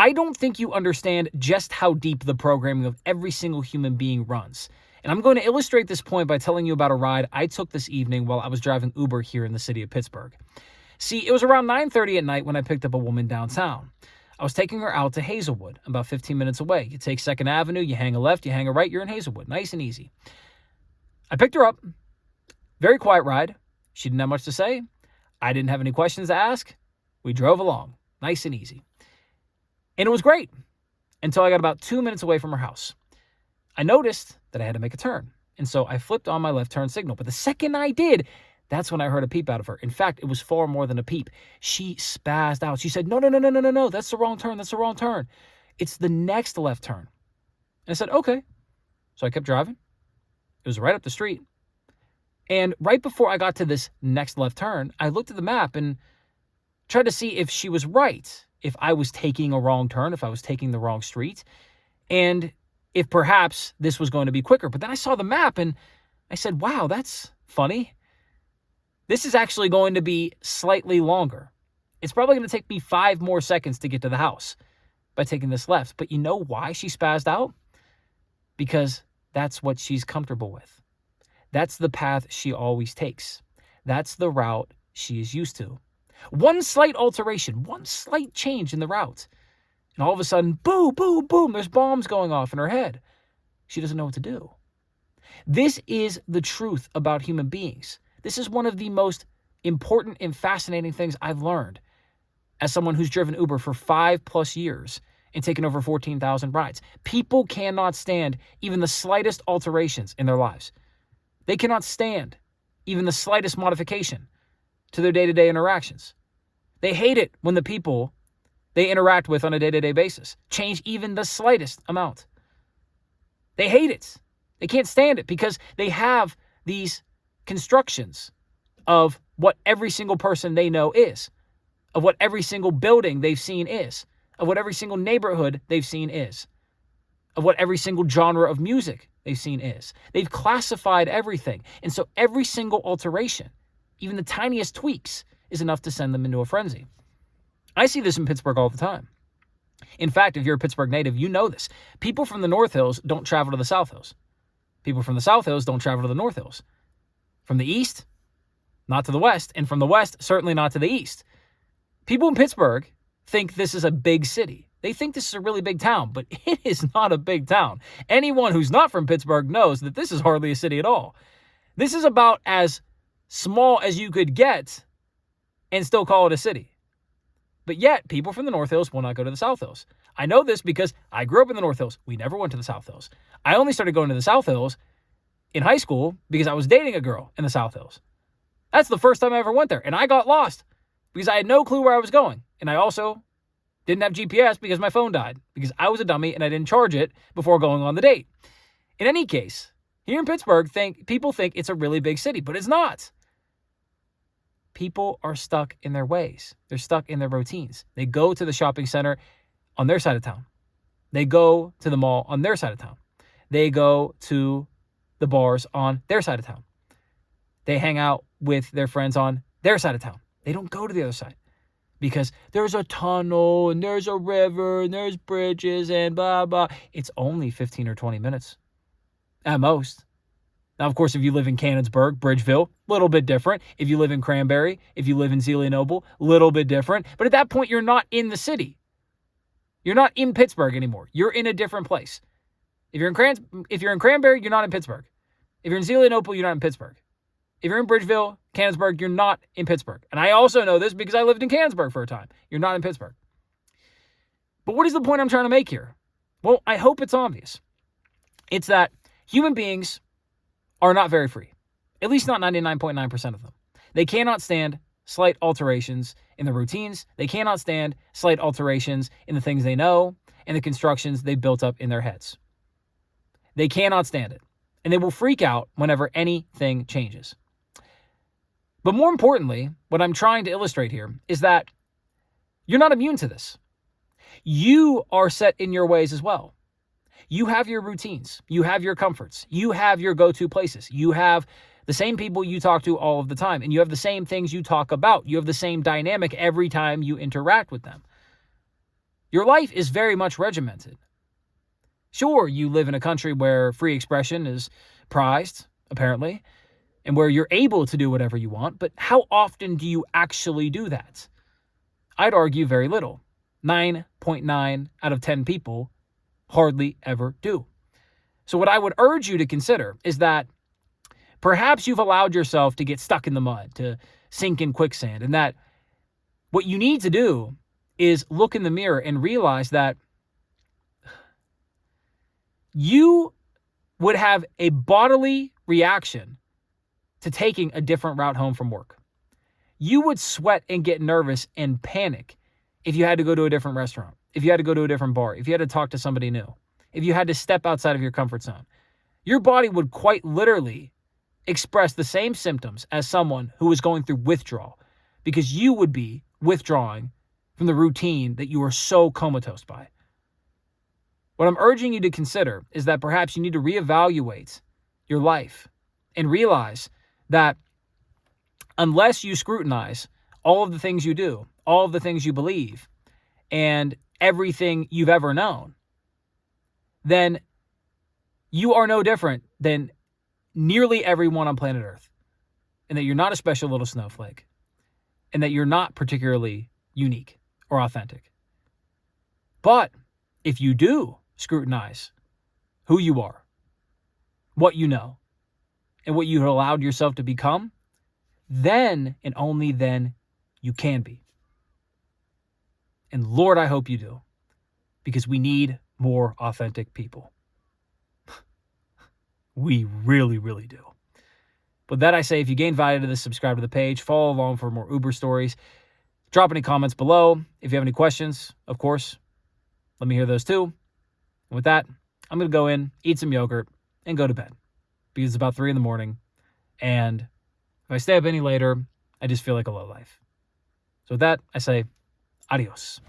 I don't think you understand just how deep the programming of every single human being runs. And I'm going to illustrate this point by telling you about a ride I took this evening while I was driving Uber here in the city of Pittsburgh. See, it was around 9:30 at night when I picked up a woman downtown. I was taking her out to Hazelwood, about 15 minutes away. You take 2nd Avenue, you hang a left, you hang a right, you're in Hazelwood. Nice and easy. I picked her up. Very quiet ride. She didn't have much to say. I didn't have any questions to ask. We drove along. Nice and easy. And it was great until I got about 2 minutes away from her house. I noticed that I had to make a turn. And so I flipped on my left turn signal. But the second I did, that's when I heard a peep out of her. In fact, it was far more than a peep. She spazzed out. She said, no, that's the wrong turn. That's the wrong turn. It's the next left turn. And I said, okay. So I kept driving. It was right up the street. And right before I got to this next left turn, I looked at the map and tried to see if she was right, if I was taking a wrong turn, if I was taking the wrong street, and if perhaps this was going to be quicker. But then I saw the map and I said, wow, that's funny. This is actually going to be slightly longer. It's probably going to take me 5 more seconds to get to the house by taking this left. But you know why she spazzed out? Because that's what she's comfortable with. That's the path she always takes. That's the route she is used to. One slight alteration, one slight change in the route, and all of a sudden, boom, boom, boom, there's bombs going off in her head. She doesn't know what to do. This is the truth about human beings. This is one of the most important and fascinating things I've learned as someone who's driven Uber for 5+ years and taken over 14,000 rides. People cannot stand even the slightest alterations in their lives. They cannot stand even the slightest modification to their day-to-day interactions. They hate it when the people they interact with on a day-to-day basis change even the slightest amount. They hate it. They can't stand it because they have these constructions of what every single person they know is, of what every single building they've seen is, of what every single neighborhood they've seen is, of what every single genre of music they've seen is. They've classified everything. And so every single alteration, even the tiniest tweaks, is enough to send them into a frenzy. I see this in Pittsburgh all the time. In fact, if you're a Pittsburgh native, you know this. People from the North Hills don't travel to the South Hills. People from the South Hills don't travel to the North Hills. From the East, not to the West. And from the West, certainly not to the East. People in Pittsburgh think this is a big city. They think this is a really big town, but it is not a big town. Anyone who's not from Pittsburgh knows that this is hardly a city at all. This is about as small as you could get and still call it a city. But yet, people from the North Hills will not go to the South Hills. I know this because I grew up in the North Hills. We never went to the South Hills. I only started going to the South Hills in high school because I was dating a girl in the South Hills. That's the first time I ever went there. And I got lost because I had no clue where I was going. And I also didn't have GPS because my phone died because I was a dummy and I didn't charge it before going on the date. In any case, here in Pittsburgh, people think it's a really big city, but it's not. People are stuck in their ways. They're stuck in their routines. They go to the shopping center on their side of town. They go to the mall on their side of town. They go to the bars on their side of town. They hang out with their friends on their side of town. They don't go to the other side because there's a tunnel and there's a river and there's bridges and blah, blah. It's only 15 or 20 minutes at most. Now, of course, if you live in Canonsburg, Bridgeville, a little bit different. If you live in Cranberry, if you live in Zelienople, a little bit different. But at that point, you're not in the city. You're not in Pittsburgh anymore. You're in a different place. If you're in Cranberry, you're not in Pittsburgh. If you're in Zelienople, you're not in Pittsburgh. If you're in Bridgeville, Canonsburg, you're not in Pittsburgh. And I also know this because I lived in Canonsburg for a time. You're not in Pittsburgh. But what is the point I'm trying to make here? Well, I hope it's obvious. It's that human beings are not very free. At least not 99.9% of them. They cannot stand slight alterations in the routines. They cannot stand slight alterations in the things they know and the constructions they've built up in their heads. They cannot stand it. And they will freak out whenever anything changes. But more importantly, what I'm trying to illustrate here is that you're not immune to this. You are set in your ways as well. You have your routines. You have your comforts. You have your go-to places. You have the same people you talk to all of the time. And you have the same things you talk about. You have the same dynamic every time you interact with them. Your life is very much regimented. Sure, you live in a country where free expression is prized, apparently, and where you're able to do whatever you want, but how often do you actually do that? I'd argue very little. 9.9 out of 10 people hardly ever do. So what I would urge you to consider is that perhaps you've allowed yourself to get stuck in the mud, to sink in quicksand, and that what you need to do is look in the mirror and realize that you would have a bodily reaction to taking a different route home from work. You would sweat and get nervous and panic if you had to go to a different restaurant, if you had to go to a different bar, if you had to talk to somebody new, if you had to step outside of your comfort zone. Your body would quite literally express the same symptoms as someone who is going through withdrawal, because you would be withdrawing from the routine that you are so comatose by. What I'm urging you to consider is that perhaps you need to reevaluate your life and realize that unless you scrutinize all of the things you do, all of the things you believe, and everything you've ever known, then you are no different than nearly everyone on planet Earth, and that you're not a special little snowflake, and that you're not particularly unique or authentic. But if you do scrutinize who you are, what you know, and what you have allowed yourself to become, then and only then you can be. And Lord, I hope you do, because we need more authentic people. We really, really do. But that I say, if you gain value to this, subscribe to the page, follow along for more Uber stories. Drop any comments below. If you have any questions, of course, let me hear those too. And with that, I'm going to go in, eat some yogurt, and go to bed, because it's about 3 a.m. And if I stay up any later, I just feel like a lowlife. So with that, I say adios.